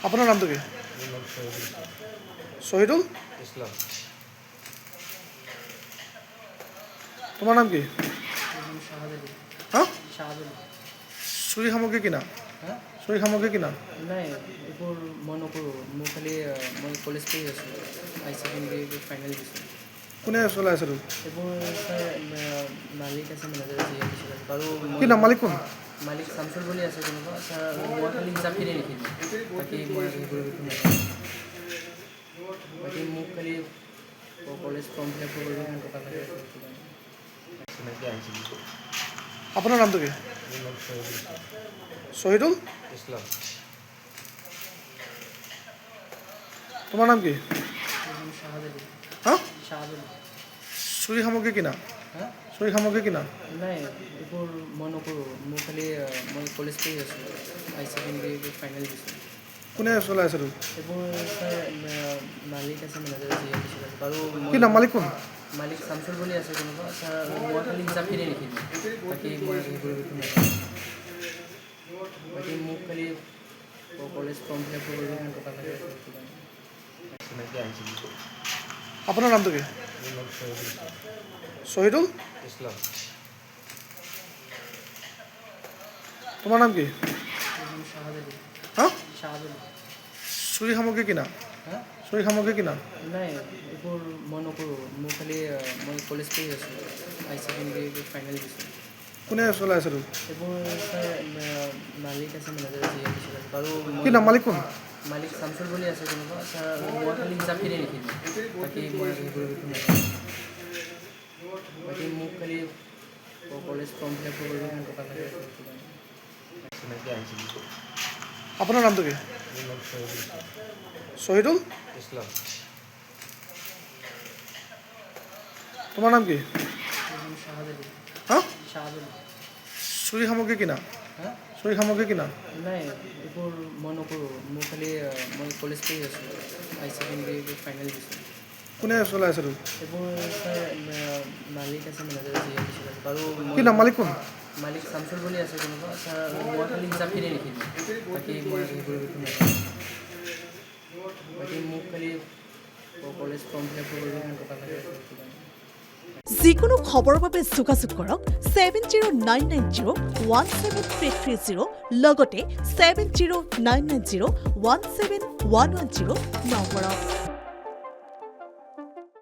আপনাৰ নামটা কি? শহীদুল ইসলাম। তোমাৰ নাম কি? হ্যাঁ, চুৰি সামগ্ৰী কিনা? চুৰি সামগ্ৰী কিনা? নাই, এইবোৰ মই নকৰোঁ। মোৰ খালি মই কলেজ পঢ়ি আছোঁ, হাই ছেকেণ্ডেৰী ফাইনেল দিছোঁ। কোনে চলাই আছে তোৰ? এইবোৰ ছাৰ মালিক আছে, মেনেজাৰ আছে, ইয়াত দিছোঁ বাৰু। কি নাম? মালিক কোন? মালিক শামছুল বুলি আছে কোনোবা ছাৰ। মই খালি হিচাপখিনি লিখিলোঁ, বাকী মই সেইবোৰ একো নাজানো। বাকী মোক খালি কলেজ ফৰ্ম ফিল আপ কৰিবলৈ টকা লাগে। আপোনাৰ নামটো কি? শহীদুল ইসলাম। তোমাৰ নাম কি? হ্যাঁ, শাহাদুল। চুৰি সামগ্ৰী কিনা? হা? চুৰি সামগ্ৰী কিনা? নাই, এইবোৰ মই নকৰোঁ। মোৰ খালি মই কলেজ পঢ়ি আছোঁ, হাই ছেকেণ্ডেৰী ফাইনেল দিছোঁ। কোনে চলাই আছে তোৰ? এইবোৰ ছাৰ মালিক আছে, মেনেজাৰ আছে, ইয়াত দিছোঁ বাৰু। কি নাম? মালিক কোন? মালিক শামছুল বুলি আছে কোনোবা ছাৰ। মই খালি হিচাপখিনি লিখিলোঁ, বাকী মই সেইবোৰ একো নাজানো। বাকী মোক খালি কলেজ ফৰ্ম ফিল আপ কৰিবলৈ টকা লাগে। আপোনাৰ নামটো কি? শহীদুল ইসলাম। তোমাৰ নাম কি? হ্যাঁ, শাহাদুল। চুৰি সামগ্ৰী কিনা? হা? চুৰি সামগ্ৰী কিনা? নাই, এইবোৰ মই নকৰোঁ। মোৰ খালি মই কলেজ পঢ়ি আছোঁ, হাই ছেকেণ্ডেৰী ফাইনেল দিছোঁ। কোনে চলাই আছে তোৰ? এইবোৰ ছাৰ মালিক আছে, মেনেজাৰ আছে, ইয়াত দিছোঁ বাৰু। কি নাম? মালিক কোন? মালিক শামছুল বুলি আছে কোনোবা ছাৰ। মই খালি হিচাপখিনি লিখিলোঁ, বাকী মই সেইবোৰ একো নাজানো। বাকী মোক খালি কলেজ ফৰ্ম ফিল আপ কৰিবলৈ টকা লাগে। আপোনাৰ নামটো কি? শহীদুল ইসলাম। তোমাৰ নাম কি? হ্যাঁ, শাহাদুল। চুৰি সামগ্ৰী কিনা? হা? চুৰি সামগ্ৰী কিনা? নাই, এইবোৰ মই নকৰোঁ। মোৰ খালি মই কলেজ পঢ়ি আছোঁ, হাই ছেকেণ্ডেৰী ফাইনেল দিছোঁ। কোনে চলাই আছে তোৰ? এইবোৰ ছাৰ মালিক আছে, মেনেজাৰ আছে, ইয়াত দিছোঁ বাৰু। কি নাম? মালিক কোন? মালিক শামছুল বুলি আছে কোনোবা ছাৰ। মই খালি হিচাপখিনি লিখিলোঁ, বাকী মই সেইবোৰ একো নাজানো। বাকী মোক খালি কলেজ ফৰ্ম ফিল আপ কৰিবলৈ টকা লাগে। যিকোনো খবৰৰ বাবে যোগাযোগ কৰক 7099017330 লগতে 7099017110 নম্বৰত।